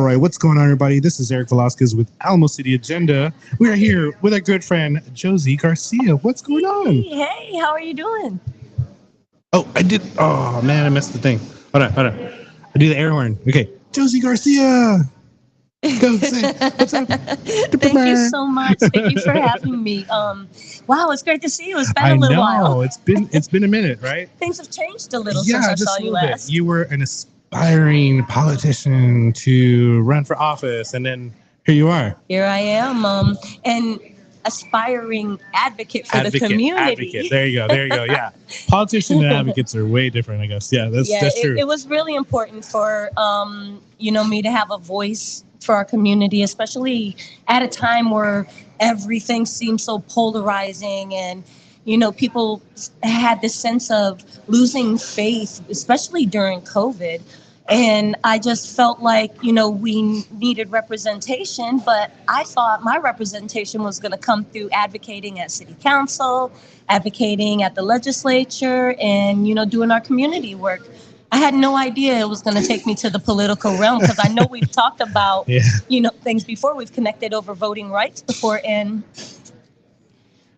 right, what's going on, everybody? This is Eric Velasquez with Alamo City Agenda. We are here with our good friend Josey Garcia. What's going on? Hey, how are you doing? Oh, I did. Oh man, I missed the thing. Hold on. I do the air horn. Okay, Josey Garcia. Go say what's up. Thank you so much. Thank you for having me. Wow, it's great to see you. It's been a little while. It's been a minute, right? Things have changed a little since I saw you last. You were an aspiring politician to run for office, and then here you are. Here I am, an aspiring advocate for the community. Advocate. There you go. Yeah, politicians and advocates are way different, I guess. Yeah, that's true. It was really important for me to have a voice for our community, especially at a time where everything seems so polarizing and people had this sense of losing faith, especially during COVID. And I just felt like, we needed representation, but I thought my representation was going to come through advocating at city council, advocating at the legislature, and, doing our community work. I had no idea it was going to take me to the political realm, because I know we've talked about, things before. We've connected over voting rights before. And,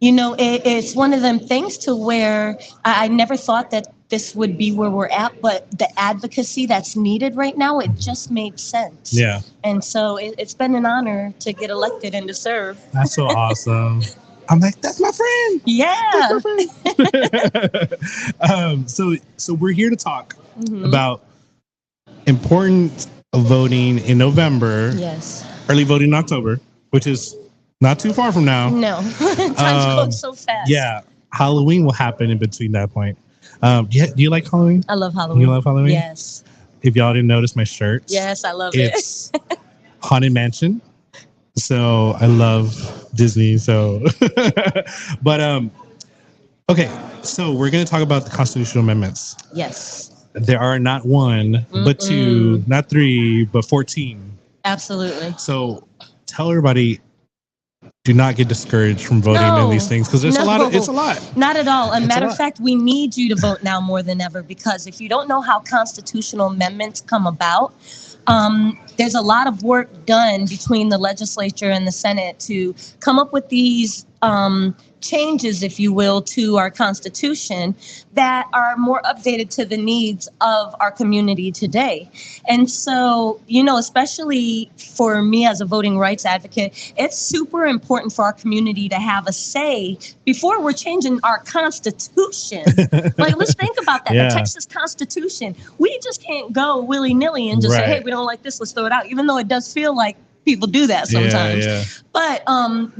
it's one of them things to where I never thought that this would be where we're at, but the advocacy that's needed right now, it just made sense. Yeah. And so it's been an honor to get elected and to serve. That's so awesome. I'm like, that's my friend. Yeah. That's my friend. So we're here to talk about important voting in November. Yes. Early voting in October, which is not too far from now. No. Time's going so fast. Yeah. Halloween will happen in between that point. Do you like Halloween? I love Halloween. You love Halloween? Yes. If y'all didn't notice my shirt. Yes, I love it's Haunted Mansion. So I love Disney. So, but okay. So we're going to talk about the constitutional amendments. Yes. There are not one, but two, not three, but 14. Absolutely. So tell everybody, do not get discouraged from voting in these things, because it's a lot. Not at all. As a matter of fact, we need you to vote now more than ever, because if you don't know how constitutional amendments come about, there's a lot of work done between the legislature and the Senate to come up with these changes, if you will, to our Constitution that are more updated to the needs of our community today. And so, especially for me as a voting rights advocate, it's super important for our community to have a say before we're changing our Constitution. Like, let's think about that. Yeah. The Texas Constitution. We just can't go willy-nilly and just say, hey, we don't like this, let's throw it out, even though it does feel like people do that sometimes. Yeah. But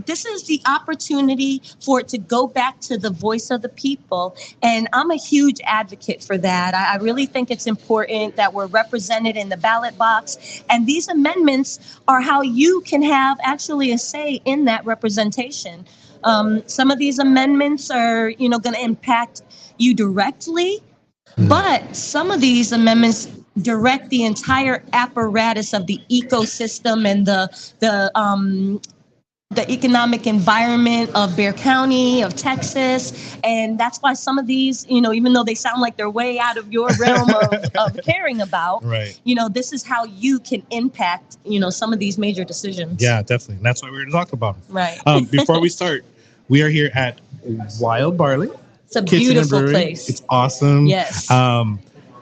this is the opportunity for it to go back to the voice of the people. And I'm a huge advocate for that. I really think it's important that we're represented in the ballot box. And these amendments are how you can have actually a say in that representation. Some of these amendments are, going to impact you directly. But some of these amendments direct the entire apparatus of the ecosystem and the economic environment of Bexar County, of Texas. And that's why some of these, even though they sound like they're way out of your realm of caring about, right. This is how you can impact, some of these major decisions. Yeah, definitely. And that's why we're going to talk about them. Right. Before we start, we are here at Wild Barley. It's a beautiful place. It's awesome. Yes.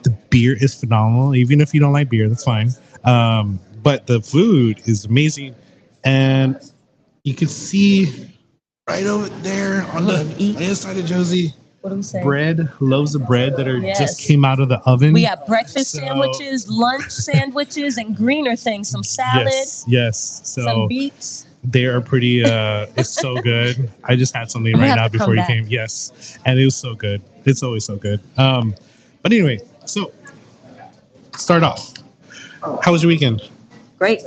The beer is phenomenal. Even if you don't like beer, that's fine. But the food is amazing. And you can see right over there on the inside of Josey, what do we say? Loaves of bread that are just came out of the oven. We got breakfast sandwiches, lunch sandwiches, and greener things. Some salad. Yes. So some beets. They are pretty, it's so good. I just had something right now before you came. Yes. And it was so good. It's always so good. But anyway, so start off. How was your weekend? Great.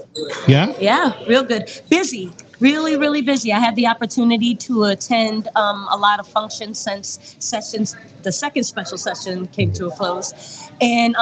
Yeah? Yeah, real good. Busy. Really, really busy. I had the opportunity to attend a lot of functions since the second special session came to a close. And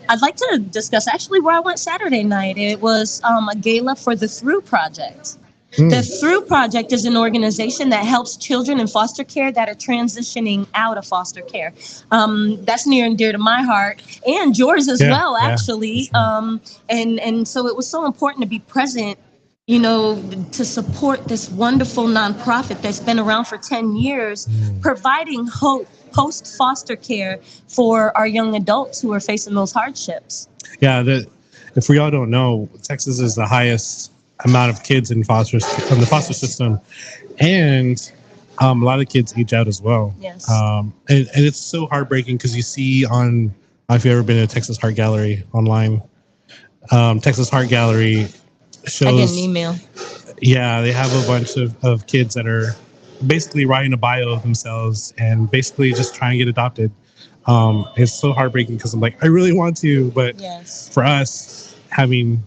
I'd like to discuss actually where I went Saturday night. It was a gala for the Through Project. The Through Project is an organization that helps children in foster care that are transitioning out of foster care. That's near and dear to my heart and yours as well, actually. And so it was so important to be present, you know, to support this wonderful nonprofit that's been around for 10 years, providing hope post foster care for our young adults who are facing those hardships. Yeah, if we all don't know, Texas is the highest amount of kids in the foster system, and a lot of kids age out as well. Yes. And it's so heartbreaking because you see on, if you've ever been to Texas Heart Gallery online, Texas Heart Gallery shows. I get an email. Yeah, they have a bunch of kids that are basically writing a bio of themselves and basically just trying to get adopted. It's so heartbreaking because I'm like, I really want to, but for us, having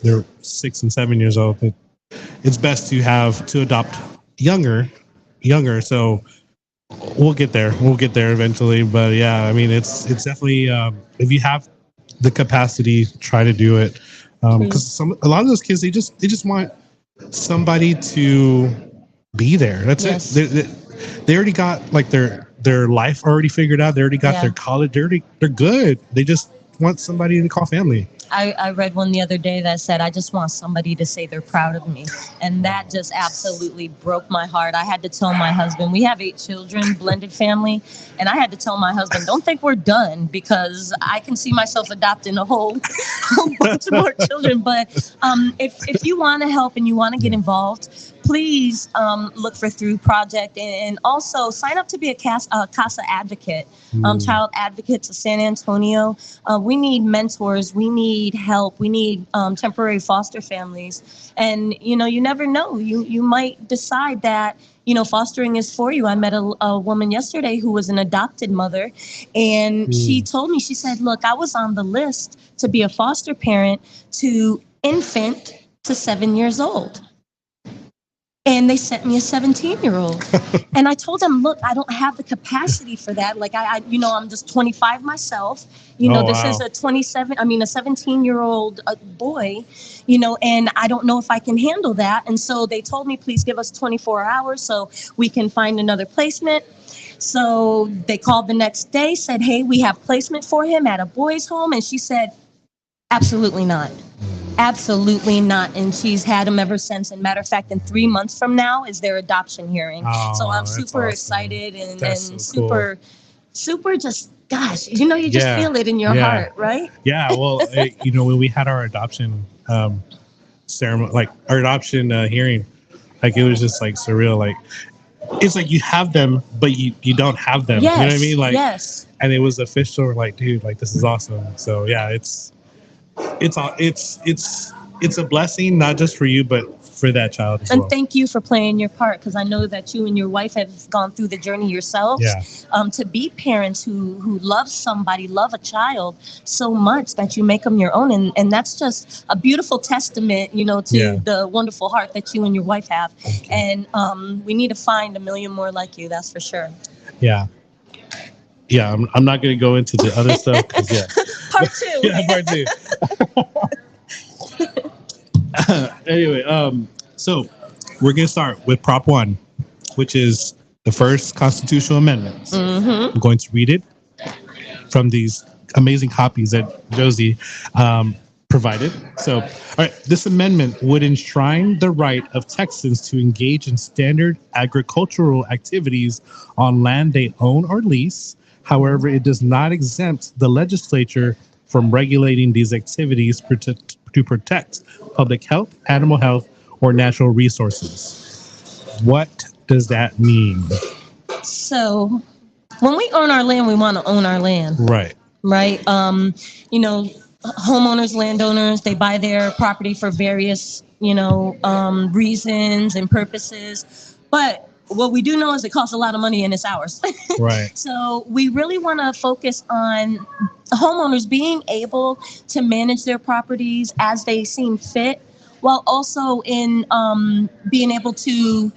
they're 6 and 7 years old, it's best to adopt younger. So we'll get there eventually. But yeah, I mean, it's definitely if you have the capacity, try to do it, because a lot of those kids they just want somebody to be there. That's it. They already got like their life already figured out. They already got their college. They're good. They just want somebody to call family. I read one the other day that said, I just want somebody to say they're proud of me. And that just absolutely broke my heart. I had to tell my husband, we have 8 children, blended family. And I had to tell my husband, don't think we're done, because I can see myself adopting a whole bunch of more children. But if you want to help and you want to get involved, please look for Through Project, and also sign up to be a CASA advocate, child advocates of San Antonio. We need mentors. We need help. We need temporary foster families. And, you know, you never know. You might decide that, you know, fostering is for you. I met a woman yesterday who was an adopted mother, and she told me, she said, look, I was on the list to be a foster parent to infant to 7 years old. And they sent me a 17-year-old. And I told them, look, I don't have the capacity for that. Like, I'm just 25 myself. You know, this is a 17-year-old boy, you know, and I don't know if I can handle that. And so they told me, please give us 24 hours so we can find another placement. So they called the next day, said, hey, we have placement for him at a boys' home. And she said, absolutely not. Absolutely not. And she's had him ever since. And matter of fact, in 3 months from now is their adoption hearing. So I'm super excited and super, super just, gosh, you know, you just feel it in your heart, right? Yeah. Well, you know, when we had our adoption ceremony, like our adoption hearing, like it was just like surreal. Like, it's like you have them, but you don't have them. You know what I mean? Like, and it was official. Like, dude, like this is awesome. So yeah, it's a blessing, not just for you, but for that child as well. And thank you for playing your part, because I know that you and your wife have gone through the journey yourselves. To be parents who love somebody, love a child so much that you make them your own, and that's just a beautiful testament, you know, to the wonderful heart that you and your wife have. And we need to find a million more like you. That's for sure. Yeah. I'm not going to go into the other stuff. Part 2. Anyway, so we're going to start with Prop 1, which is the first constitutional amendment. I'm going to read it from these amazing copies that Josey provided. So, all right, this amendment would enshrine the right of Texans to engage in standard agricultural activities on land they own or lease. However, it does not exempt the legislature from regulating these activities to protect public health, animal health, or natural resources. What does that mean? So, when we own our land, we want to own our land. Right. You know, homeowners, landowners, they buy their property for various, reasons and purposes. But what we do know is it costs a lot of money and it's ours. Right. So we really want to focus on homeowners being able to manage their properties as they seem fit, while also in being able to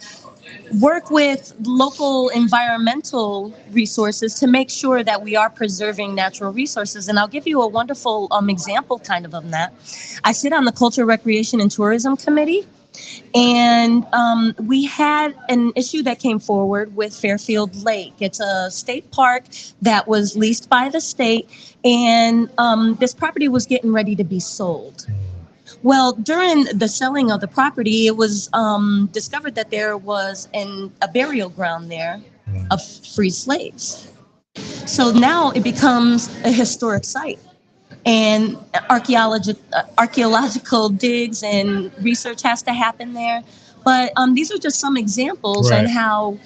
work with local environmental resources to make sure that we are preserving natural resources. And I'll give you a wonderful example of that. I sit on the Culture, Recreation, and Tourism Committee. And we had an issue that came forward with Fairfield Lake. It's a state park that was leased by the state, and this property was getting ready to be sold. Well, during the selling of the property, it was discovered that there was a burial ground there of free slaves. So now it becomes a historic site. And archaeological digs and research has to happen there. But these are just some examples on how,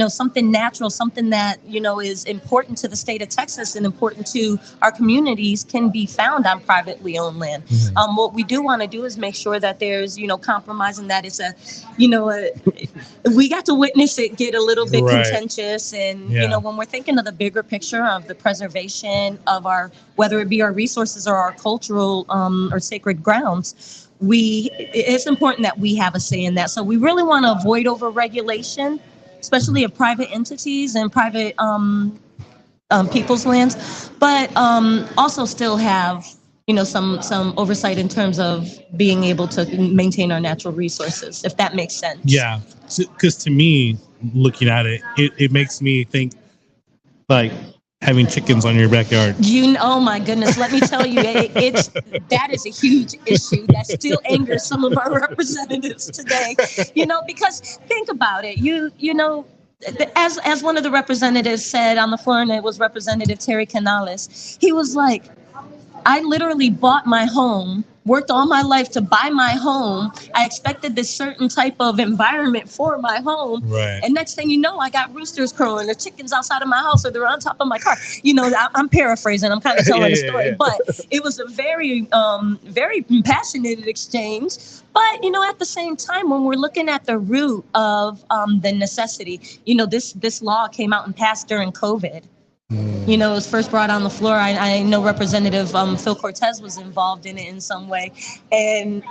something natural, something that, is important to the state of Texas and important to our communities can be found on privately owned land. What we do want to do is make sure that there's, compromise, and that it's we got to witness it get a little bit contentious. And, when we're thinking of the bigger picture of the preservation of whether it be our resources or our cultural or sacred grounds, it's important that we have a say in that. So we really want to avoid over-regulation, especially of private entities and private people's lands, but also still have, some oversight in terms of being able to maintain our natural resources, if that makes sense. Yeah, because to me, looking at it, it makes me think like having chickens on your backyard. Oh my goodness, let me tell you, that is a huge issue that still angers some of our representatives today. Because think about it, as one of the representatives said on the floor, and it was Representative Terry Canales, he was like, I literally bought my home, worked all my life to buy my home. I expected this certain type of environment for my home. Right. And next thing you know, I got roosters crowing or chickens outside of my house, or they're on top of my car. I'm paraphrasing. I'm kind of telling the story. But it was a very, very passionate exchange. But, at the same time, when we're looking at the root of the necessity, this law came out and passed during COVID. It was first brought on the floor. I know Representative Phil Cortez was involved in it in some way. And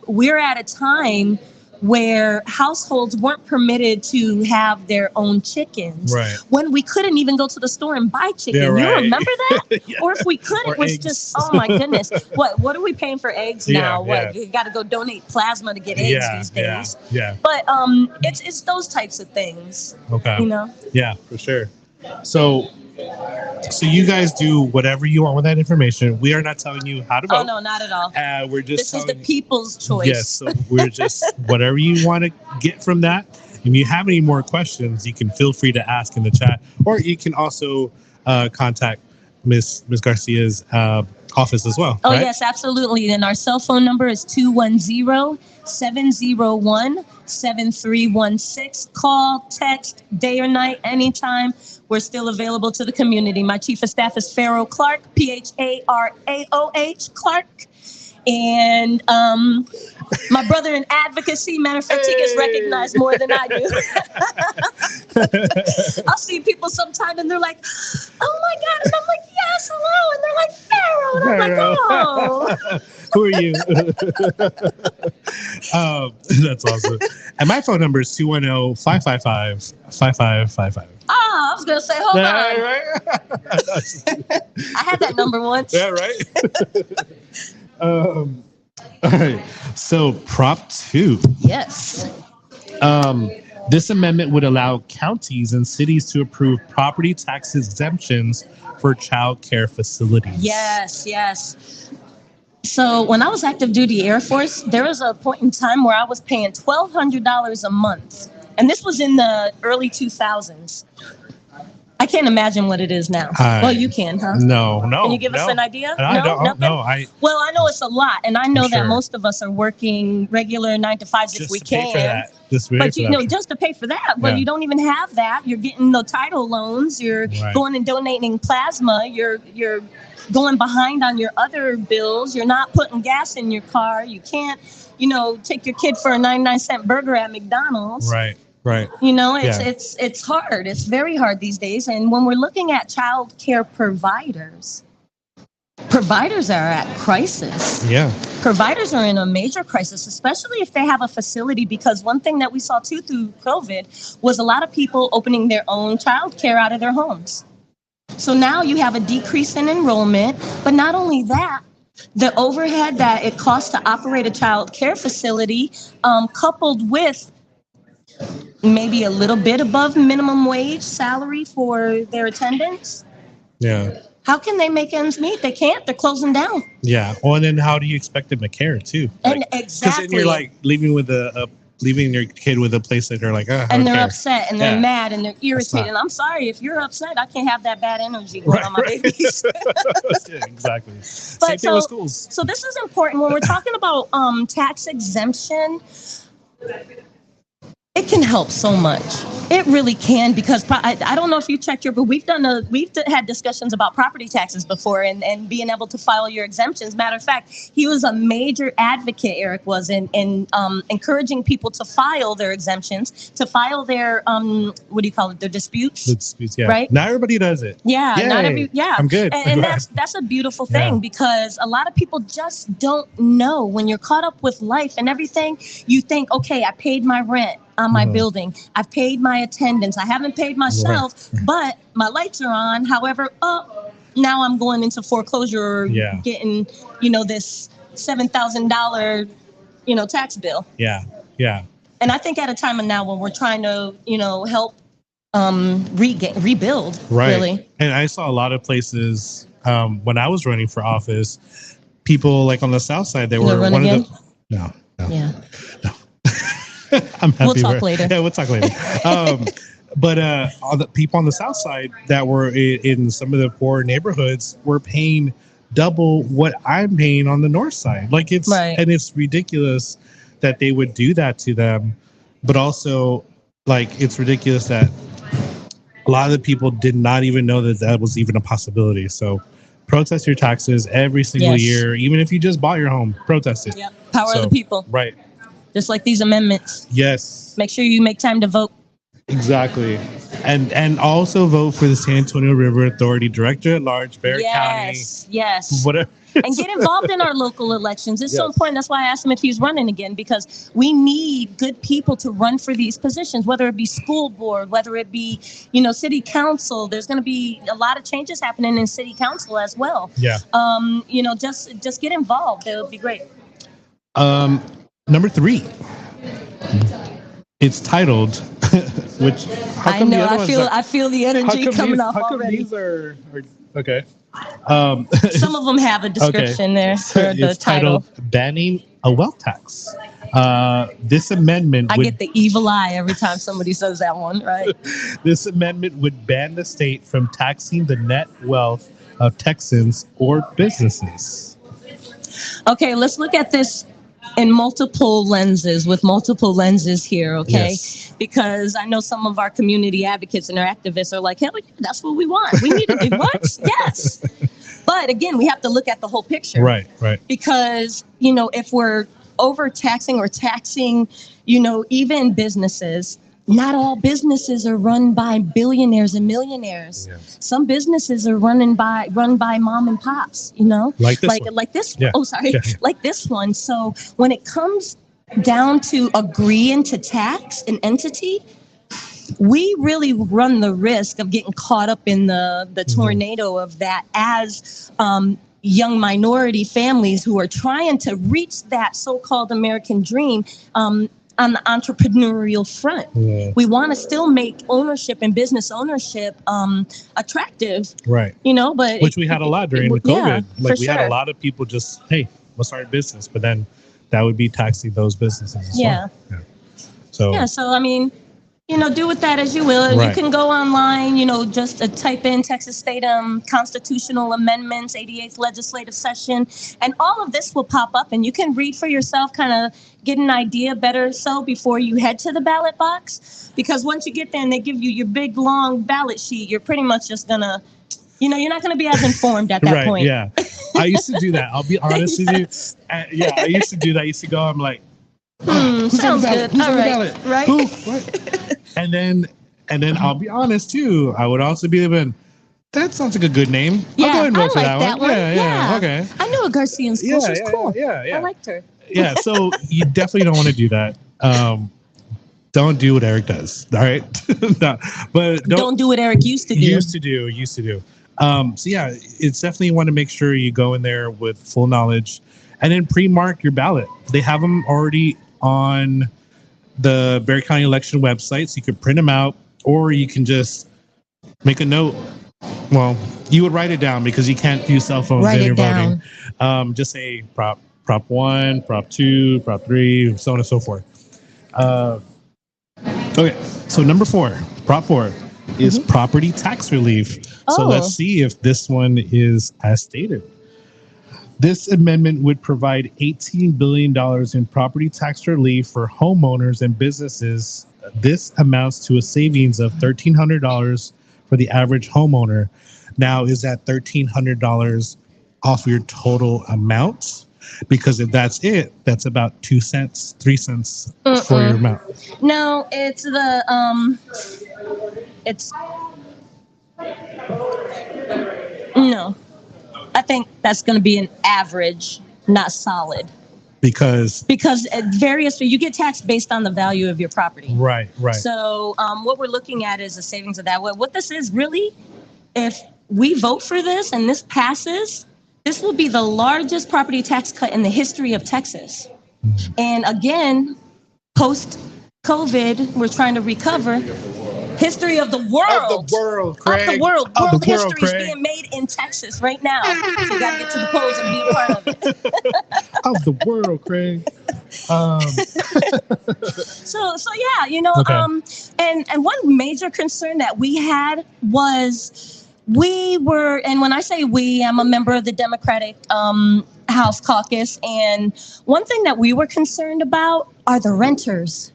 we're at a time where households weren't permitted to have their own chickens. Right. When we couldn't even go to the store and buy chicken. Yeah, right. You remember that? Yeah. Or if we could, it was eggs. Just, oh my goodness. What are we paying for eggs now? You got to go donate plasma to get eggs these days. Yeah. But it's those types of things. Okay. Yeah, for sure. So you guys do whatever you want with that information. We are not telling you how to vote. Oh, no, not at all. We're just This is the people's choice. Yes, so we're just whatever you want to get from that. If you have any more questions, you can feel free to ask in the chat, or you can also contact Ms. Garcia's office as well. Oh, right? Yes, absolutely. And our cell phone number is 210-701-7316. Call, text, day or night, anytime. We're still available to the community. My chief of staff is Pharaoh Clark, Pharaoh Clark. And my brother in advocacy, matter of fact, he gets recognized more than I do. I'll see people sometime and they're like, oh my God. And I'm like, yes, hello. And they're like, Pharaoh. And I'm like, oh. Who are you? That's awesome. And my phone number is 210-555-5555. Oh, I was going to say, hold on. Right. I had that number once. Yeah, right. All right. So Prop 2. Yes. This amendment would allow counties and cities to approve property tax exemptions for child care facilities. Yes. So when I was active duty Air Force, there was a point in time where I was paying $1,200 a month. And this was in the early 2000s. I can't imagine what it is now. Well, you can, huh? No. Can you give us an idea? I don't. Well, I know it's a lot, and I know that most of us are working regular 9 to 5s if we can. Just to pay for that. Well, you don't even have that. You're getting the title loans. You're going and donating plasma. You're going behind on your other bills. You're not putting gas in your car. You can't, take your kid for a 99-cent burger at McDonald's. Right. It's hard. It's very hard these days. And when we're looking at child care providers are at crisis. Yeah. Providers are in a major crisis, especially if they have a facility, because one thing that we saw too through COVID was a lot of people opening their own child care out of their homes. So now you have a decrease in enrollment, but not only that, The overhead that it costs to operate a child care facility, coupled with maybe a little bit above minimum wage salary for their attendants. Yeah. How can they make ends meet? They can't. They're closing down. Yeah. Well, and then how do you expect them to care too? And Because exactly. then you're like leaving your kid with a place that they're like, and they're upset and they're Yeah. mad and they're irritated. And I'm sorry if you're upset. I can't have that bad energy going on my babies. Yeah, exactly. Same But thing with schools. so this is important when we're talking about tax exemption. It can help so much. It really can, because I don't know if you checked but we've had discussions about property taxes before and being able to file your exemptions. Matter of fact, he was a major advocate, Eric was, in encouraging people to file their exemptions, to file their what do you call it, their disputes. The disputes, yeah. Right? Not everybody does it. Yeah, Yay. not every, yeah. I'm good. And that's a beautiful thing, because a lot of people just don't know. When you're caught up with life and everything, you think, okay, I paid my rent on my building. I've paid my attendance. I haven't paid myself, but my lights are on. However, now I'm going into foreclosure, getting, this $7,000, tax bill. Yeah. Yeah. And I think at a time now when we're trying to, help rebuild, right. really. And I saw a lot of places when I was running for office, people like on the South Side, they were one of the. No. Yeah. No. I'm happy. We'll talk later. Yeah, we'll talk later. But all the people on the South Side that were in some of the poor neighborhoods were paying double what I'm paying on the North Side. Like and it's ridiculous that they would do that to them. But also, like, it's ridiculous that a lot of the people did not even know that was even a possibility. So protest your taxes every single year, even if you just bought your home. Protest it. Yep. Power of the people. Right. Just like these amendments. Yes. Make sure you make time to vote. Exactly. And also vote for the San Antonio River Authority Director at Large, Bexar County. Yes. Whatever. And get involved in our local elections. It's so important. That's why I asked him if he's running again, because we need good people to run for these positions, whether it be school board, whether it be, city council. There's going to be a lot of changes happening in city council as well. Yeah. Just get involved. It would be great. Number 3. It's titled, which I know. I feel the energy coming off already. These are okay. Some of them have a description there for the it's title. Titled "Banning a Wealth Tax." This amendment. I get the evil eye every time somebody says that one, right? This amendment would ban the state from taxing the net wealth of Texans or businesses. Okay, let's look at this in multiple lenses, here, okay? Yes. Because I know some of our community advocates and our activists are like, hell yeah, that's what we want. We need to do what? Yes. But again, we have to look at the whole picture. Right. Because, if we're overtaxing or taxing, even businesses, not all businesses are run by billionaires and millionaires. Yes. Some businesses are run by mom and pops, like this one. Like this. Yeah. Oh, sorry. Yeah. Like this one. So when it comes down to agreeing to tax an entity, we really run the risk of getting caught up in the tornado of that as young minority families who are trying to reach that so-called American dream. On the entrepreneurial front. Yeah. We want to still make ownership and business ownership attractive. Right. But which we had a lot during the COVID. We had a lot of people just, hey, we'll start a business, but then that would be taxing those businesses as well. Yeah. So I mean, do with that as you will. Right. You can go online, just type in Texas State constitutional amendments, 88th legislative session, and all of this will pop up, and you can read for yourself, kind of get an idea better so before you head to the ballot box. Because once you get there and they give you your big, long ballot sheet, you're pretty much just going to, you're not going to be as informed at that point. Yeah. I used to do that. I'll be honest with you. I used to do that. I used to go, I'm like, sounds good. Who's all right. Right. Who? What? And then I'll be honest too. I would also be even. That sounds like a good name. Yeah, I'll go ahead and vote for that one. Yeah. Okay. I knew a Garcia in school. She was cool. Yeah. I liked her. Yeah. So you definitely don't want to do that. Don't do what Eric does. All right. No, but don't do what Eric used to do. Used to do. So yeah, it's definitely want to make sure you go in there with full knowledge, and then pre-mark your ballot. They have them already on the Bexar County election website, so you could print them out, or you can just make a note. Well, you would write it down because you can't use cell phones Write when it you're down. voting. Just say Prop 1, Prop 2, Prop 3, so on and so forth. Uh, okay, so number 4, Prop 4 is property tax relief. So Oh. let's see if this one is as stated. This amendment would provide $18 billion in property tax relief for homeowners and businesses. This amounts to a savings of $1,300 for the average homeowner. Now, is that $1,300 off your total amount? Because if that's it, that's about 2 cents, 3 cents for your amount. No, it's it's no. I think that's going to be an average, not solid. Because at various, you get taxed based on the value of your property. right. So what we're looking at is a savings of that. What this is really, if we vote for this and this passes, this will be the largest property tax cut in the history of Texas. And again, post-COVID, we're trying to recover. History of the world. Of the world, Craig. Of the world. Of World the world, history is Craig. being made in Texas right now. So you got to get to the polls and be a part of it. Of the world, Craig. So yeah, Okay. and one major concern that we had was and when I say we, I'm a member of the Democratic House Caucus, and one thing that we were concerned about are the renters.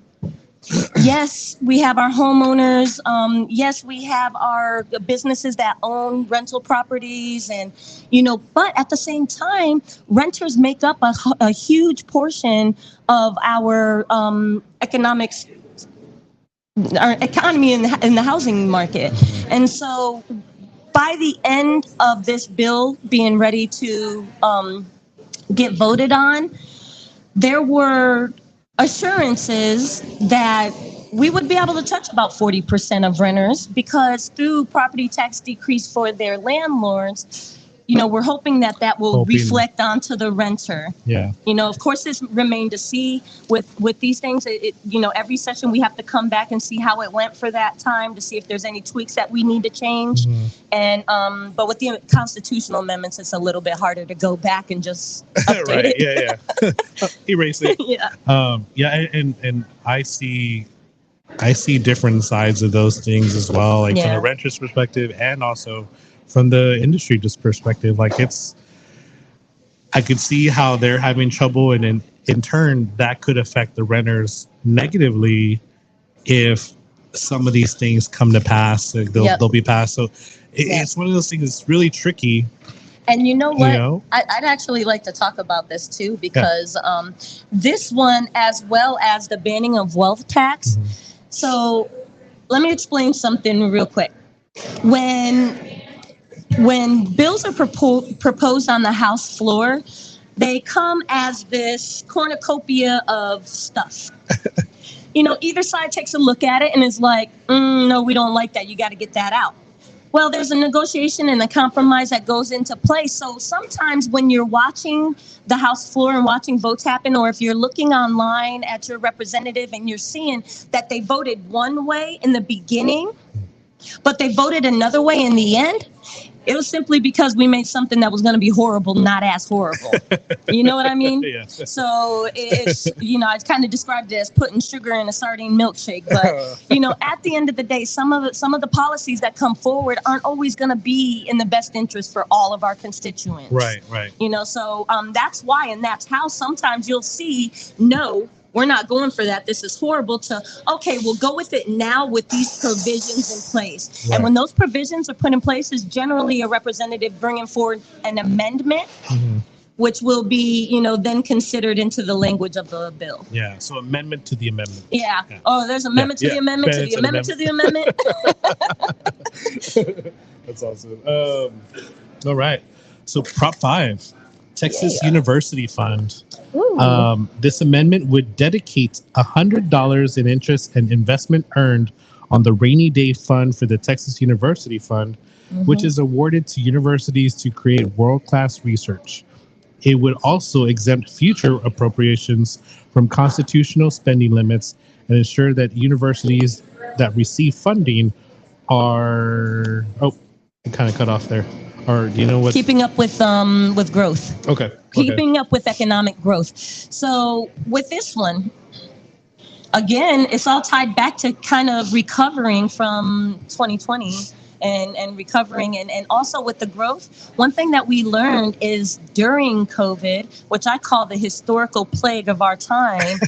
Yes, we have our homeowners. Yes, we have our businesses that own rental properties, and but at the same time, renters make up a huge portion of our economics, our economy in the housing market. And so, by the end of this bill being ready to get voted on, there were assurances that we would be able to touch about 40% of renters, because through property tax decrease for their landlords, we're hoping that will reflect onto the renter. Yeah. Of course, this remained to see with these things. Every session we have to come back and see how it went for that time to see if there's any tweaks that we need to change. And but with the constitutional amendments, it's a little bit harder to go back and just update Right. it. Yeah. Erase it. Yeah. And I see different sides of those things as well, like from the renter's perspective and also from the industry just perspective. Like I could see how they're having trouble, and in turn that could affect the renters negatively if some of these things come to pass. They'll be passed. So it's one of those things that's really tricky. And you know what? I'd actually like to talk about this too, because this one, as well as the banning of wealth tax. So let me explain something real quick. When bills are proposed on the House floor, they come as this cornucopia of stuff. Either side takes a look at it and is like, no, we don't like that. You got to get that out. Well, there's a negotiation and a compromise that goes into place. So sometimes when you're watching the House floor and watching votes happen, or if you're looking online at your representative and you're seeing that they voted one way in the beginning, but they voted another way in the end, it was simply because we made something that was going to be horrible not as horrible. You know what I mean? Yeah. So it's, I kind of described it as putting sugar in a sardine milkshake. But, at the end of the day, some of the policies that come forward aren't always going to be in the best interest for all of our constituents. Right. So that's why, and that's how sometimes you'll see, no, we're not going for that. This is horrible, to, okay, we'll go with it now with these provisions in place. Right. And when those provisions are put in place, is generally a representative bringing forward an amendment, which will be, then considered into the language of the bill. Yeah. So amendment to the amendment. Yeah. Oh, there's amendment to the amendment to the amendment to the amendment. That's awesome. All right. So Prop 5. Texas University Fund. Ooh. This amendment would dedicate $100 in interest and investment earned on the rainy day fund for the Texas University Fund, which is awarded to universities to create world-class research. It would also exempt future appropriations from constitutional spending limits and ensure that universities that receive funding are it kind of cut off there. Or do you know what? Keeping up with growth. Okay. Keeping up with economic growth. So with this one, again, it's all tied back to kind of recovering from 2020 and recovering and also with the growth. One thing that we learned is during COVID, which I call the historical plague of our time,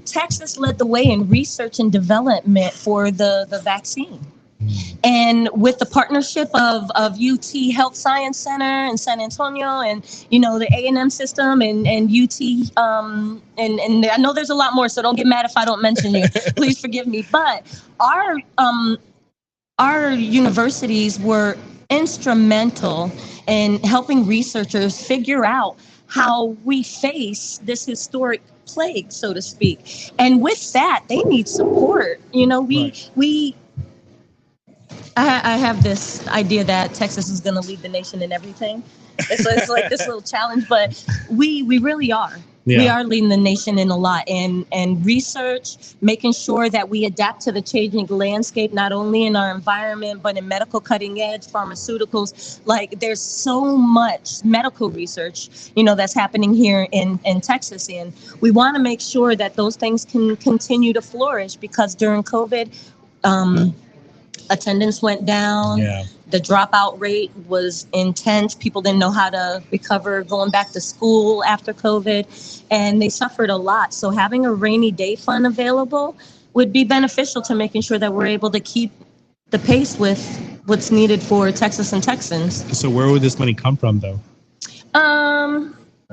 Texas led the way in research and development for the vaccine. And with the partnership of UT Health Science Center in San Antonio and, the A&M system and UT, and I know there's a lot more, so don't get mad if I don't mention you. Please forgive me. But our universities were instrumental in helping researchers figure out how we face this historic plague, so to speak. And with that, they need support. I have this idea that Texas is going to lead the nation in everything. It's like this little challenge, but we really are. Yeah. We are leading the nation in a lot, and research, making sure that we adapt to the changing landscape, not only in our environment, but in medical cutting edge pharmaceuticals. Like there's so much medical research, that's happening here in Texas. And we want to make sure that those things can continue to flourish because during COVID, attendance went down. Yeah. The dropout rate was intense. People didn't know how to recover going back to school after COVID, and they suffered a lot. So having a rainy day fund available would be beneficial to making sure that we're able to keep the pace with what's needed for Texas and Texans. So where would this money come from, though?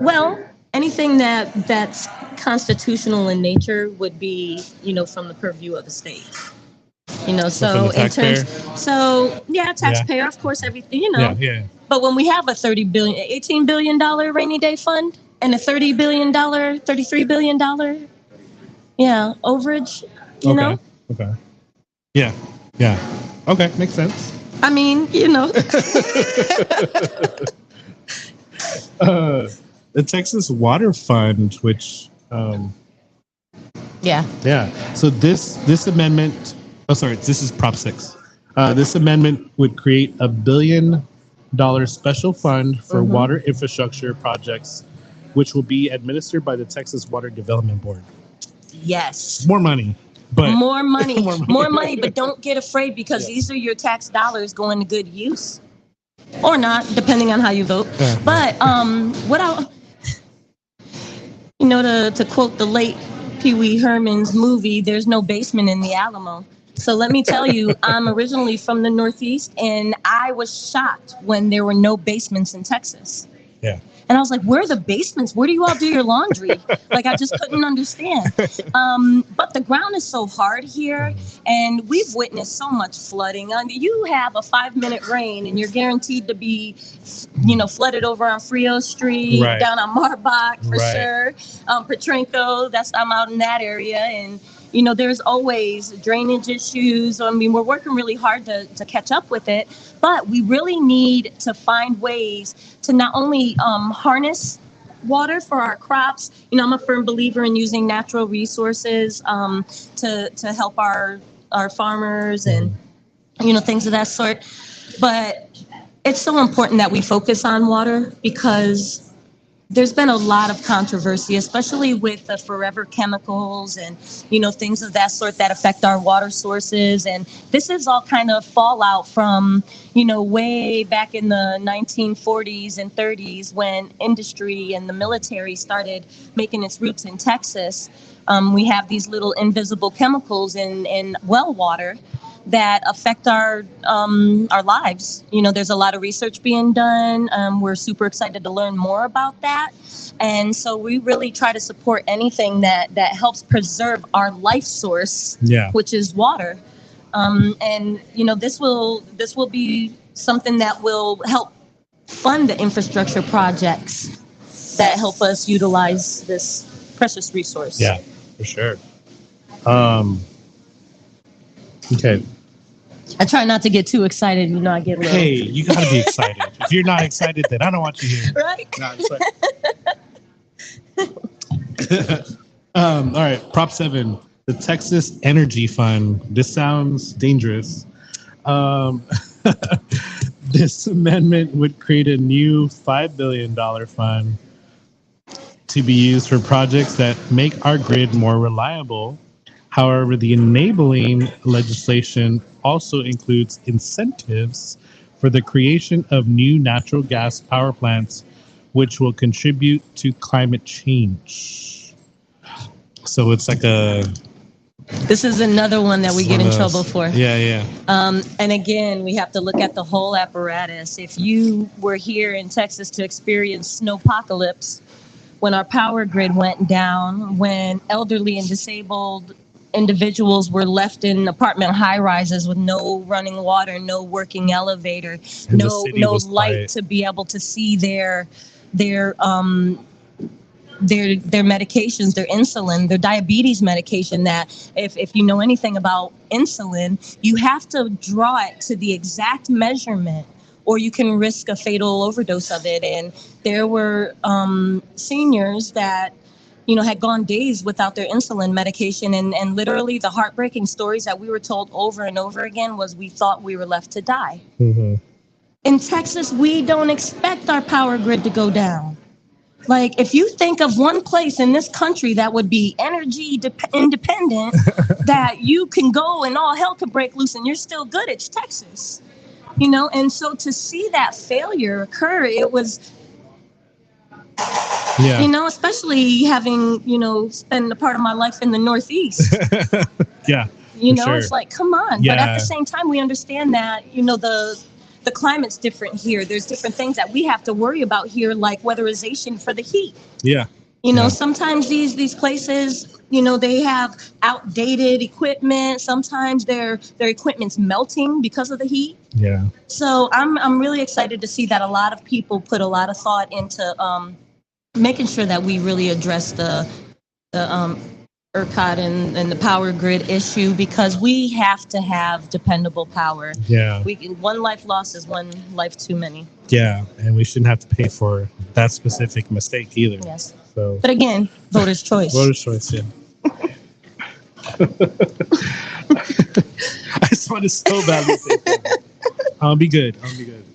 Well, anything that's constitutional in nature would be, from the purview of the state. So in terms, taxpayer, of course, everything, Yeah. But when we have a $18 billion rainy day fund and a $33 billion, overage, you know? Okay. Yeah. Okay, makes sense. I mean, the Texas Water Fund, which, Yeah. So this amendment. This is Prop 6. This amendment would create $1 billion special fund for water infrastructure projects, which will be administered by the Texas Water Development Board. Yes. More money. But more money, but don't get afraid because these are your tax dollars going to good use. Or not, depending on how you vote. Yeah. But to quote the late Pee Wee Herman's movie, there's no basement in the Alamo. So let me tell you, I'm originally from the Northeast, and I was shocked when there were no basements in Texas. Yeah. And I was like, where are the basements? Where do you all do your laundry? Like, I just couldn't understand. But the ground is so hard here, and we've witnessed so much flooding. You have a 5-minute rain, and you're guaranteed to be, flooded over on Frio Street, down on Marbach for sure. Petrenko, I'm out in that area, and there's always drainage issues. I mean, we're working really hard to catch up with it, but we really need to find ways to not only harness water for our crops. I'm a firm believer in using natural resources to help our farmers and, things of that sort. But it's so important that we focus on water because there's been a lot of controversy, especially with the forever chemicals and, things of that sort that affect our water sources. And this is all kind of fallout from, way back in the 1940s and 30s when industry and the military started making its roots in Texas. We have these little invisible chemicals in well water that affect our lives. There's a lot of research being done. We're super excited to learn more about that. And so we really try to support anything that helps preserve our life source, which is water. And this will be something that will help fund the infrastructure projects that help us utilize this precious resource. Yeah, for sure. Okay. I try not to get too excited. I get a little. Hey, you got to be excited. If you're not excited, then I don't want you here. Right? No, all right, Prop 7, the Texas Energy Fund. This sounds dangerous. This amendment would create a new $5 billion fund to be used for projects that make our grid more reliable. However, the enabling legislation also includes incentives for the creation of new natural gas power plants, which will contribute to climate change. So it's like this is another one that we get in trouble for. Yeah. And again, we have to look at the whole apparatus. If you were here in Texas to experience snowpocalypse, when our power grid went down, when elderly and disabled individuals were left in apartment high rises with no running water, no working elevator, no light to be able to see their medications, their insulin, their diabetes medication, that if you know anything about insulin, you have to draw it to the exact measurement or you can risk a fatal overdose of it. And there were seniors that had gone days without their insulin medication. And literally the heartbreaking stories that we were told over and over again was we thought we were left to die. Mm-hmm. In Texas, we don't expect our power grid to go down. Like, if you think of one place in this country that would be energy independent, that you can go and all hell could break loose and you're still good, it's Texas. And so to see that failure occur, it was, especially having, spent a part of my life in the Northeast. Yeah. Sure. It's like, come on. Yeah. But at the same time, we understand that, the climate's different here. There's different things that we have to worry about here, like weatherization for the heat. Yeah. Sometimes these places, they have outdated equipment. Sometimes their equipment's melting because of the heat. Yeah. So I'm really excited to see that a lot of people put a lot of thought into making sure that we really address the ERCOT and the power grid issue, because we have to have dependable power. Yeah. One life lost is one life too many. Yeah, and we shouldn't have to pay for that specific mistake either. Yes. So. But again, voter's choice. Voter's choice, yeah. I just want to so badly say that. I'll be good.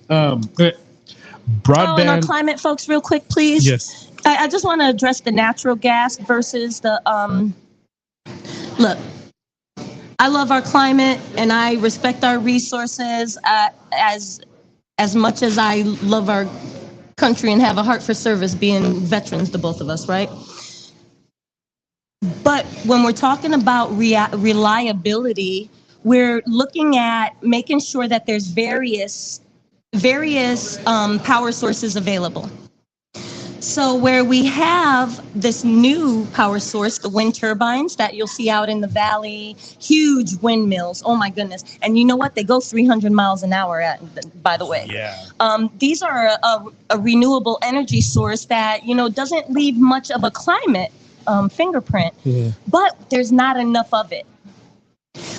Broadband. And our climate folks, real quick, please. Yes. I just want to address the natural gas versus the look, I love our climate and I respect our resources as much as I love our country and have a heart for service, being veterans, the both of us, right? But when we're talking about reliability, we're looking at making sure that there's various power sources available. So where we have this new power source, the wind turbines that you'll see out in the valley, huge windmills. Oh my goodness. And you know what? They go 300 miles an hour by the way. Yeah. These are a renewable energy source that, doesn't leave much of a climate fingerprint, but there's not enough of it.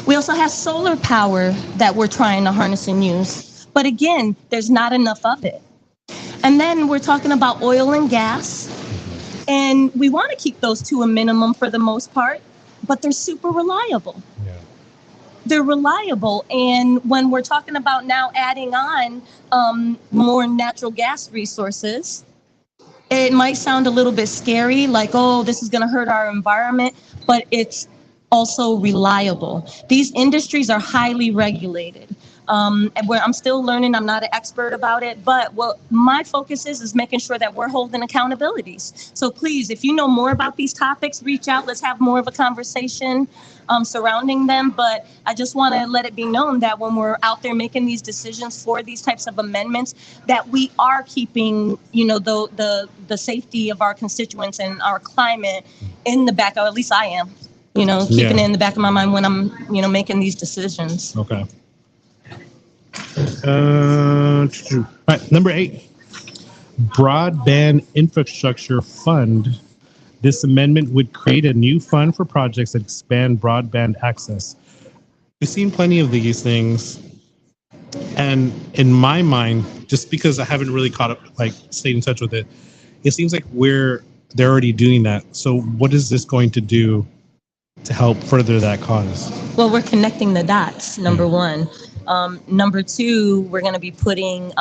We also have solar power that we're trying to harness and use, but again, there's not enough of it. And then we're talking about oil and gas, and we want to keep those to a minimum for the most part, but they're super reliable. Yeah. They're reliable. And when we're talking about now adding on more natural gas resources, it might sound a little bit scary, like, oh, this is going to hurt our environment, but it's also reliable. These industries are highly regulated. And where I'm still learning, I'm not an expert about it, but what my focus is making sure that we're holding accountabilities. So please, if you know more about these topics, reach out. Let's have more of a conversation surrounding them. But I just want to let it be known that when we're out there making these decisions for these types of amendments, that we are keeping, the safety of our constituents and our climate in the back, or at least I am, keeping it in the back of my mind when I'm, making these decisions. Okay. All right, number 8. Broadband Infrastructure Fund. This amendment would create a new fund for projects that expand broadband access. We've seen plenty of these things. And in my mind, just because I haven't really caught up, like stayed in touch with it, it seems like they're already doing that. So what is this going to do to help further that cause? Well, we're connecting the dots, number one. Number two, we're going to be putting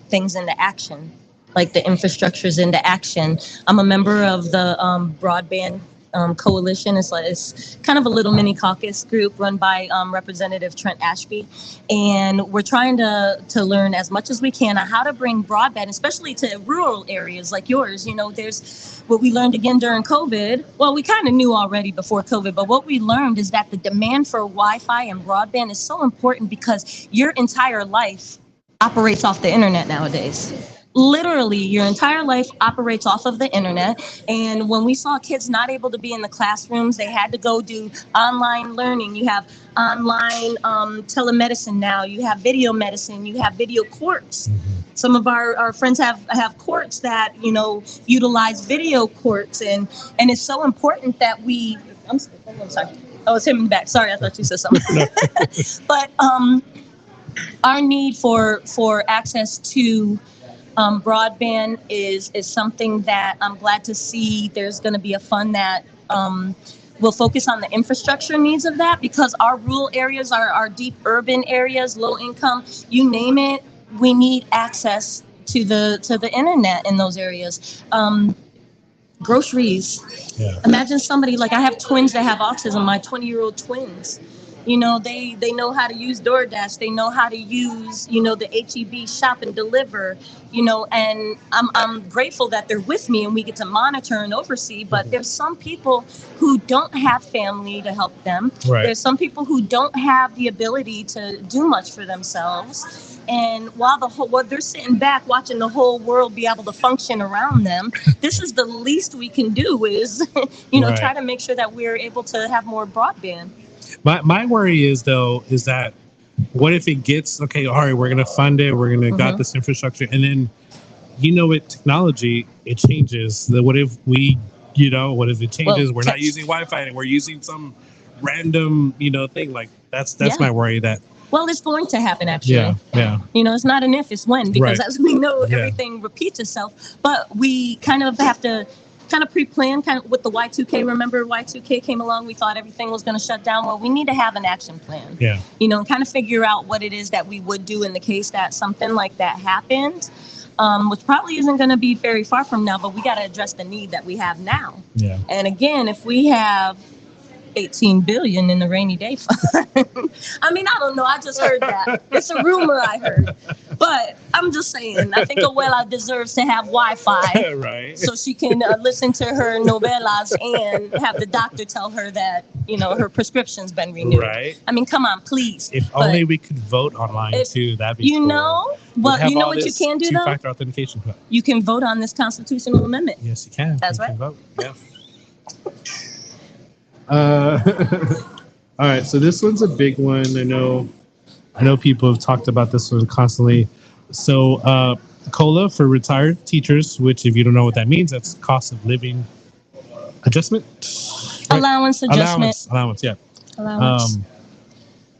things into action, like the infrastructures into action. I'm a member of the Broadband Coalition. It's kind of a little mini caucus group run by Representative Trent Ashby. And we're trying to learn as much as we can on how to bring broadband, especially to rural areas like yours. You know, there's what we learned again during COVID. Well, we kind of knew already before COVID, but what we learned is that the demand for Wi-Fi and broadband is so important because your entire life operates off the internet nowadays. Literally, your entire life operates off of the internet. And when we saw kids not able to be in the classrooms, they had to go do online learning. You have online telemedicine now. You have video medicine. You have video courts. Some of our friends have courts that, you know, utilize video courts. And it's so important that we... I'm sorry. Oh, it's him in the back. Sorry, I thought you said something. But our need for access to broadband is something that I'm glad to see. There's going to be a fund that will focus on the infrastructure needs of that, because our rural areas, our deep urban areas, low income, you name it, we need access to the internet in those areas. Groceries. Yeah. Imagine somebody like, I have twins that have autism, my 20-year-old twins. You know, they know how to use DoorDash. They know how to use, you know, the HEB shop and deliver, you know, and I'm grateful that they're with me and we get to monitor and oversee. But there's some people who don't have family to help them. Right. There's some people who don't have the ability to do much for themselves. And while they're sitting back watching the whole world be able to function around them, this is the least we can do is, you know, try to make sure that we're able to have more broadband. My worry is that what if it gets, okay, all right, we're going to fund it, we're going to got this infrastructure, and then, you know, with technology, it changes. What if it changes, we're not using Wi-Fi and we're using some random, you know, thing like that's my worry that. Well, it's going to happen, actually. Yeah. You know, it's not an if, it's when, because as we know, everything repeats itself. But we kind of have to pre-plan with the Y2K. Remember, Y2K came along, we thought everything was going to shut down. Well, we need to have an action plan. Yeah. You know, and kind of figure out what it is that we would do in the case that something like that happened, which probably isn't going to be very far from now, but we got to address the need that we have now. Yeah. And again, if we have $18 billion in the rainy day fund. I mean, I don't know. I just heard that. It's a rumor I heard. But I'm just saying, I think Abuela deserves to have Wi-Fi. Right. So she can listen to her novelas and have the doctor tell her that, you know, her prescription's been renewed. Right. I mean, come on, please. If only we could vote online too, that'd be cool. You know, but you know what you can do though? Two-factor authentication. You can vote on this constitutional amendment. Yes, you can. That's right. You can vote. Yeah. All right, so this one's a big one. I know people have talked about this one constantly. So COLA for retired teachers, which if you don't know what that means, that's cost of living adjustment. Right? Allowance adjustment. Allowance, yeah. Allowance.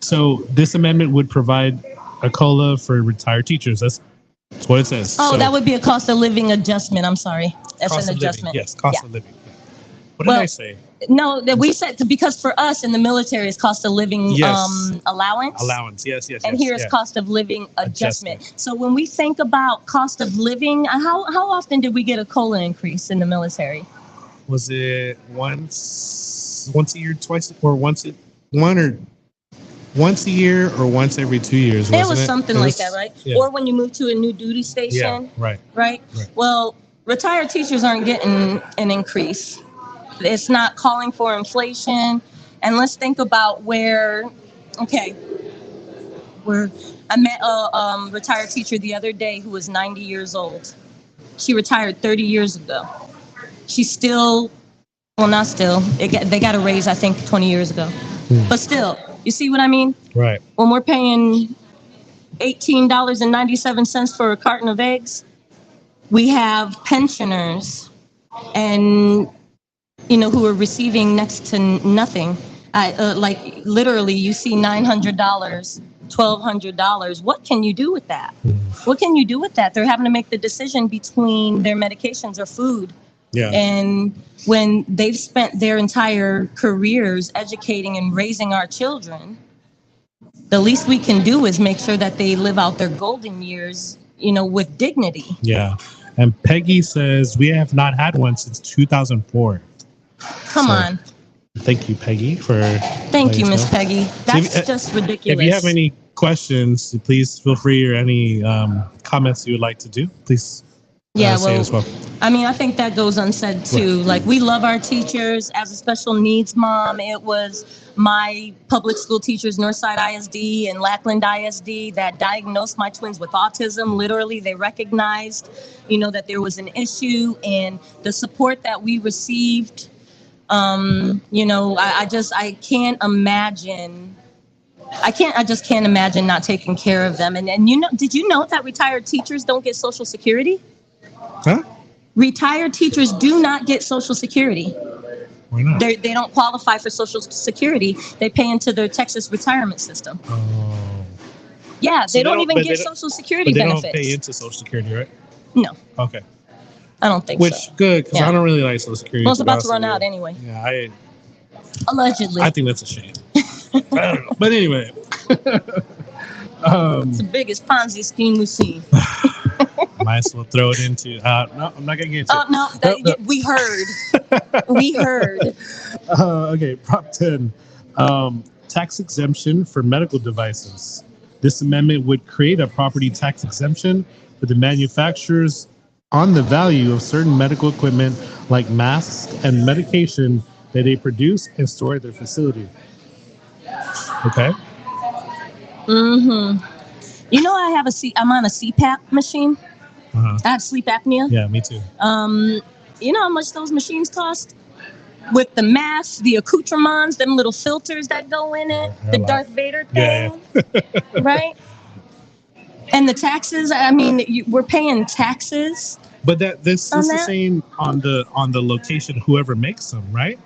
So this amendment would provide a COLA for retired teachers. That's what it says. Oh, so, that would be a cost of living adjustment. I'm sorry. That's an adjustment. Yes, cost of living. What did I say? No, that we said because for us in the military it's cost of living allowance. Allowance, yes. And here is cost of living adjustment. So when we think about cost of living, how often did we get a COLA increase in the military? Was it once a year, twice, or once a year, or once every 2 years? It was something like that, right? Yeah. Or when you move to a new duty station. Yeah, right. Well, retired teachers aren't getting an increase. It's not calling for inflation. And let's think about I met a retired teacher the other day who was 90 years old. She retired 30 years ago. She's still, not still, they got a raise, I think, 20 years ago. But still, you see what I mean? Right. When we're paying $18.97 for a carton of eggs, We have pensioners and, who are receiving next to nothing. Like literally you see $900, $1,200. What can you do with that? What can you do with that? They're having to make the decision between their medications or food. Yeah. And when they've spent their entire careers educating and raising our children, the least we can do is make sure that they live out their golden years, with dignity. Yeah. And Peggy says we have not had one since 2004. Come on. Thank you, Peggy, for. Thank you, Miss Peggy. That's just ridiculous. If you have any questions, please feel free, or any comments you would like to do, please say as well. I mean, I think that goes unsaid too. Like, we love our teachers. As a special needs mom, it was my public school teachers, Northside ISD and Lackland ISD, that diagnosed my twins with autism. Literally, they recognized, that there was an issue, and the support that we received. I can't imagine. I just can't imagine not taking care of them. And did you know that retired teachers don't get Social Security? Huh? Retired teachers do not get Social Security. Why not? They don't qualify for Social Security. They pay into their Texas retirement system. Oh. Yeah, so they don't even get Social Security benefits. They don't pay into Social Security, right? No. Okay. I don't think so. Which, good, because I don't really like Social Security. Well, it's about to run out anyway. Yeah, allegedly. I think that's a shame. I don't know. But anyway. It's the biggest Ponzi scheme we've seen. Might as well throw it into. No, I'm not going to get into it. No, we heard. We heard. Okay, Prop 10. Tax exemption for medical devices. This amendment would create a property tax exemption for the manufacturers on the value of certain medical equipment like masks and medication that they produce and store at their facility. Okay. Mm-hmm. I'm on a CPAP machine. I have sleep apnea. Yeah, me too. You know how much those machines cost? With the masks, the accoutrements, them little filters that go in it, the Darth Vader thing, right? And the taxes. I mean, we're paying taxes. But this is saying on the location, whoever makes them, right?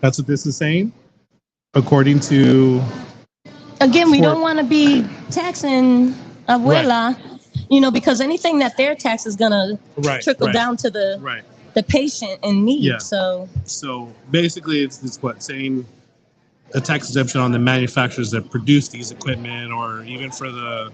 That's what this is saying, according to. Again, we don't want to be taxing abuela, because anything that their tax is gonna trickle down to the patient in need. Yeah. So basically, it's what saying a tax exemption on the manufacturers that produce these equipment, or even for the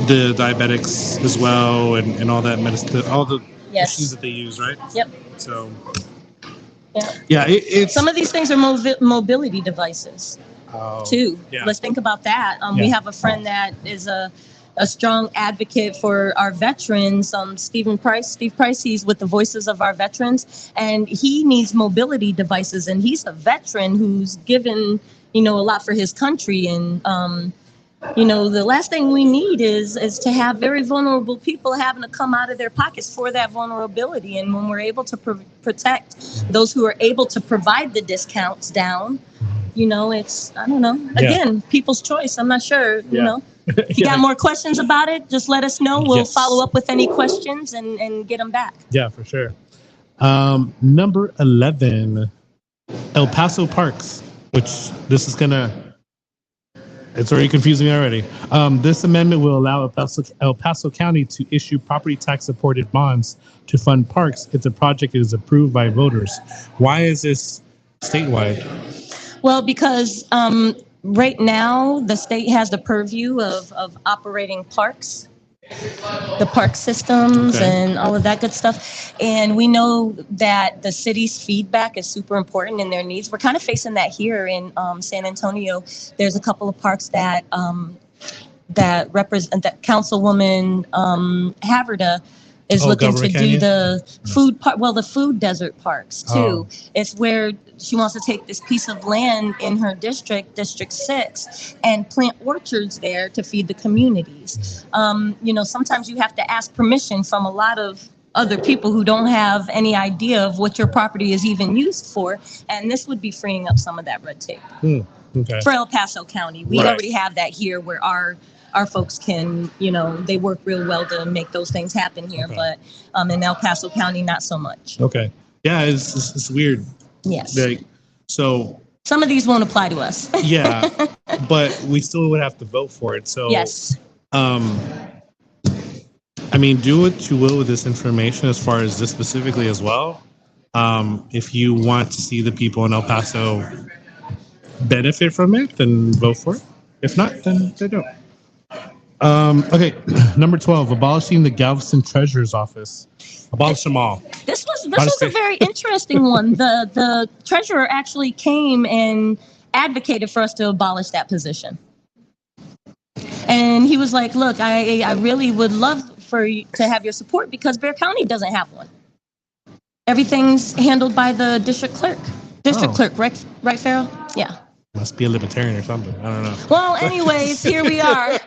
diabetics as well, and all that medicine, all the machines that they use, right? Yep. So. Yeah. It's some of these things are mobility devices too. Yeah. Let's think about that. We have a friend that is a strong advocate for our veterans. Steve Price, he's with the Voices of Our Veterans, and he needs mobility devices, and he's a veteran who's given, a lot for his country. And, the last thing we need is to have very vulnerable people having to come out of their pockets for that vulnerability. And when we're able to protect those who are able to provide the discounts down, it's, I don't know, again, people's choice. I'm not sure, If you got more questions about it, just let us know. We'll follow up with any questions and get them back. Yeah, for sure. Number 11, El Paso Parks, which this is it's already confusing me already. This amendment will allow El Paso County to issue property tax supported bonds to fund parks if the project is approved by voters. Why is this statewide? Well, because right now the state has the purview of operating parks, the park systems, and all of that good stuff. And we know that the city's feedback is super important in their needs. We're kind of facing that here in San Antonio. There's a couple of parks that represent, that Councilwoman Haverda is looking to do the food park, the food desert parks too. It's where she wants to take this piece of land in her district, District 6, and plant orchards there to feed the communities. Sometimes you have to ask permission from a lot of other people who don't have any idea of what your property is even used for. And this would be freeing up some of that red tape. For El Paso County. We already have that here where our folks can, they work real well to make those things happen here. Okay. But in El Paso County, not so much. Okay. Yeah, it's weird. Yes. Like, so some of these won't apply to us. Yeah, but we still would have to vote for it. So yes. I mean, do what you will with this information as far as this specifically as well. If you want to see the people in El Paso benefit from it, then vote for it. If not, then they don't. Okay, number 12, abolishing the Galveston Treasurer's Office. Abolish them all. This was a very interesting one. The treasurer actually came and advocated for us to abolish that position. And he was like, look, I really would love for you to have your support because Bexar County doesn't have one. Everything's handled by the district clerk. Clerk, right, Farrell? Yeah. Must be a libertarian or something. I don't know. Well, anyways, here we are.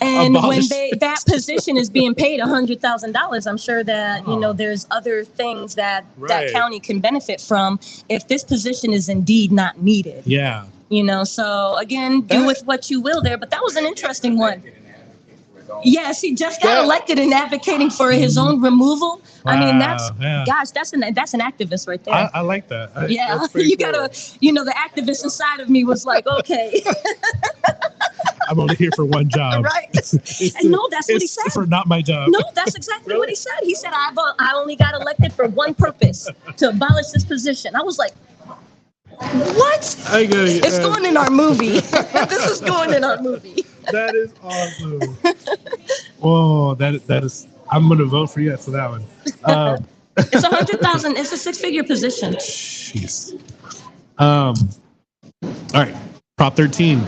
And when that position is being paid $100,000, I'm sure that, there's other things that that county can benefit from if this position is indeed not needed. Yeah. So again, do with what you will there. But that was an interesting one. Yes, he just got elected and advocating for his own removal. Wow, I mean, that's an activist right there. I like that. You gotta, the activist inside of me was like, okay. I'm only here for one job. Right. And no, that's what he said. For not my job. No, that's exactly what he said. He said, I only got elected for one purpose, to abolish this position. I was like, what? It's going in our movie. This is going in our movie. That is awesome. Oh, that is. I'm gonna vote for yes for that one. It's 100,000. It's a six-figure position. Jeez. All right. Prop 13,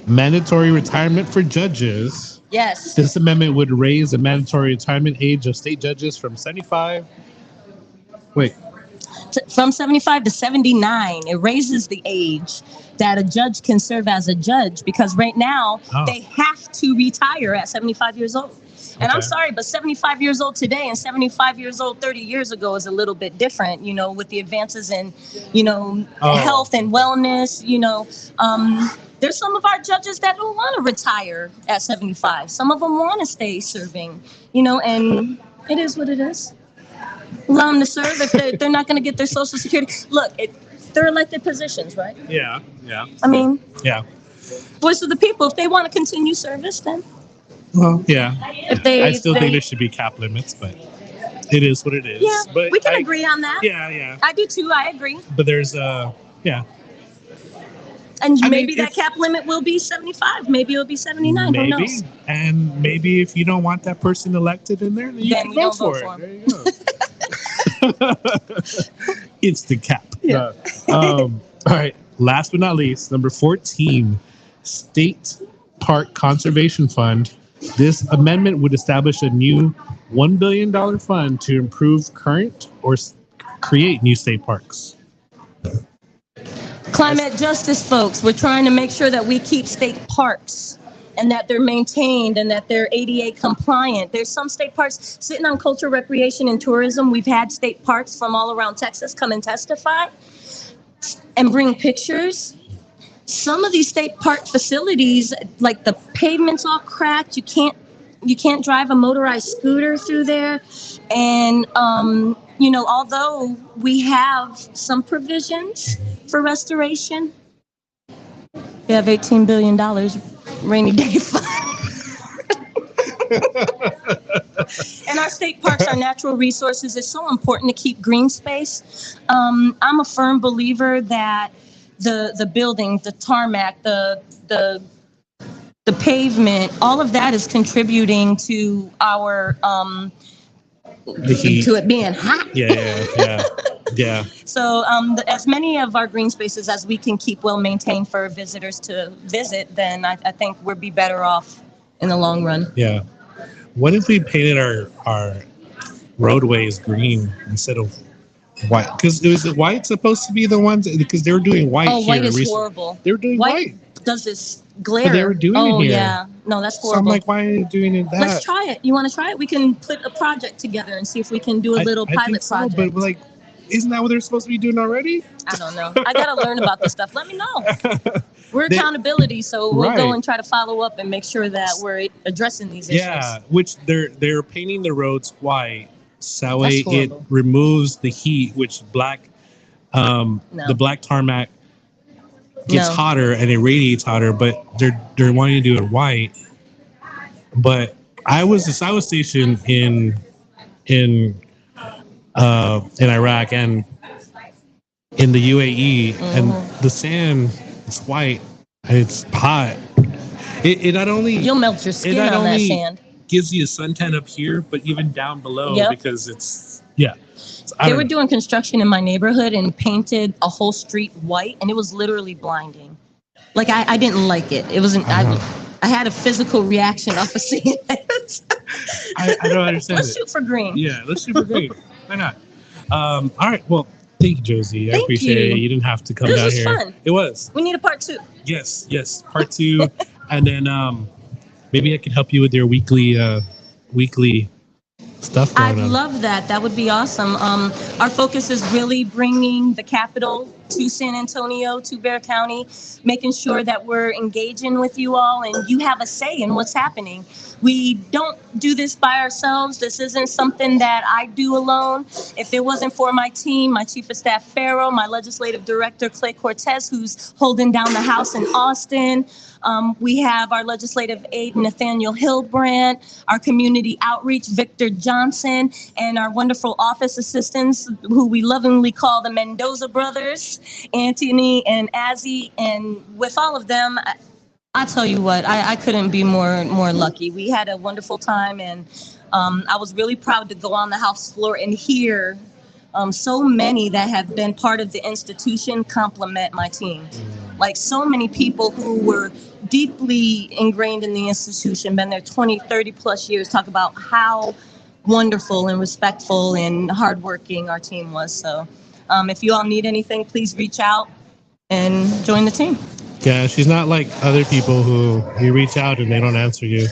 mandatory retirement for judges. Yes. This amendment would raise the mandatory retirement age of state judges from 75. From 75 to 79. It raises the age that a judge can serve as a judge because right now they have to retire at 75 years old. And I'm sorry, but 75 years old today and 75 years old 30 years ago is a little bit different, with the advances in, health and wellness, there's some of our judges that don't want to retire at 75. Some of them want to stay serving, and it is what it is. Allow them to serve if they're not going to get their Social Security. Look, they're elected positions, right? Yeah. I mean, yeah. Voice of the people. If they want to continue service, then. Well, yeah. I still think there should be cap limits, but it is what it is. Yeah, but we can agree on that. Yeah. I do too. I agree. But there's yeah. And maybe that cap limit will be 75. Maybe it'll be 79. Maybe. Who knows? And maybe if you don't want that person elected in there, then you can vote for it. There you go. It's the cap. Yeah. All right. Last but not least, number 14, State Park Conservation Fund. This amendment would establish a new $1 billion fund to improve current or create new state parks. Climate justice, folks. We're trying to make sure that we keep state parks and that they're maintained and that they're ADA compliant. There's some state parks sitting on culture, recreation, and tourism. We've had state parks from all around Texas come and testify and bring pictures. Some of these state park facilities, like the pavement's all cracked. You can't drive a motorized scooter through there. And, although we have some provisions for restoration, we have $18 billion rainy day fund. And our state parks, our natural resources, is so important to keep green space. I'm a firm believer that the building, the tarmac, the pavement, all of that is contributing to our to it being hot. Yeah. So as many of our green spaces as we can keep well maintained for visitors to visit, then I think we'll be better off in the long run. Yeah. What if we painted our roadways green instead of white? Because was it white supposed to be the ones? Because they were doing white. Oh, white is recently. horrible. They were doing white. Does this glare? But they were doing it here. Yeah. No, that's horrible. So I'm like, why are you doing it that? Let's try it. You want to try it? We can put a project together and see if we can do a little pilot project. But like, isn't that what they're supposed to be doing already? I don't know. I got to learn about this stuff. Let me know. we're accountability, so we'll Right. go and try to follow up and make sure that we're addressing these issues. Yeah, which they're painting the roads white, so That's it horrible. removes the heat, which No. the black tarmac gets No. hotter and it radiates hotter, but they're wanting to do it white. But I was stationed in Iraq and in the UAE, and the sand is white and it's hot. It not only You'll melt your skin not on that only sand. gives you a suntan up here, but even down below Yep. because it's So They were doing construction in my neighborhood and painted a whole street white, and it was literally blinding. Like I didn't like it. It wasn't. I had a physical reaction off of seeing it. I don't understand. Let's shoot for green. Yeah, let's shoot for green. Why not? All right. Well, thank you, Josie. I Thank appreciate you. it. You didn't have to come This down was here. fun. It was. We need a part 2. Yes. Part 2, and then maybe I can help you with your weekly stuff going I'd on. love that. That would be awesome. Our focus is really bringing the capital to San Antonio, to Bexar County, making sure that we're engaging with you all and you have a say in what's happening. We don't do this by ourselves. This isn't something that I do alone. If it wasn't for my team, my Chief of Staff, Farrell, my Legislative Director, Clay Cortez, who's holding down the House in Austin. We have our legislative aide, Nathaniel Hillbrand, our community outreach, Victor Johnson, and our wonderful office assistants, who we lovingly call the Mendoza brothers, Anthony and Azzy. And with all of them, I tell you what, I couldn't be more lucky. We had a wonderful time, and I was really proud to go on the House floor and hear so many that have been part of the institution compliment my team. Like so many people who were deeply ingrained in the institution, been there 20, 30 plus years, talk about how wonderful and respectful and hardworking our team was. So if you all need anything, please reach out and join the team. Yeah, she's not like other people who you reach out and they don't answer you.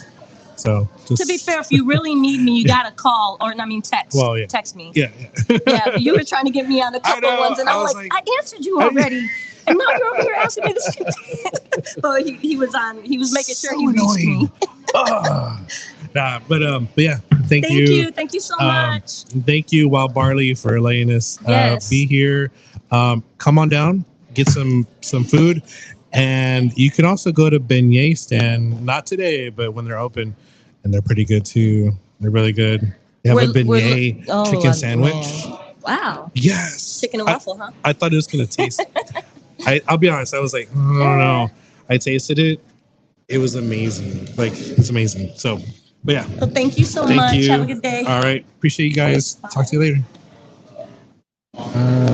So To be fair, if you really need me, you got to call text. Well, yeah. Text me. Yeah. Yeah, you were trying to get me on a couple know, ones, and I I'm was like, like- I answered you already. And now you're over here asking me this. But he was making sure he reached me. But yeah, thank you. Thank you so much. Thank you, Wild Barley, for letting us Yes. be here. Come on down, get some food, and you can also go to beignet stand. Not today, but when they're open, and they're pretty good too. They're really good. They have a beignet chicken sandwich. Man. Wow. Yes. Chicken and waffle, huh? I thought it was gonna taste. I'll be honest. I was like, I don't know. I tasted it. It was amazing. Like it's amazing. So, but yeah. Well, thank you so Thank much. you. Have a good day. All right. Appreciate you guys. Talk to you later.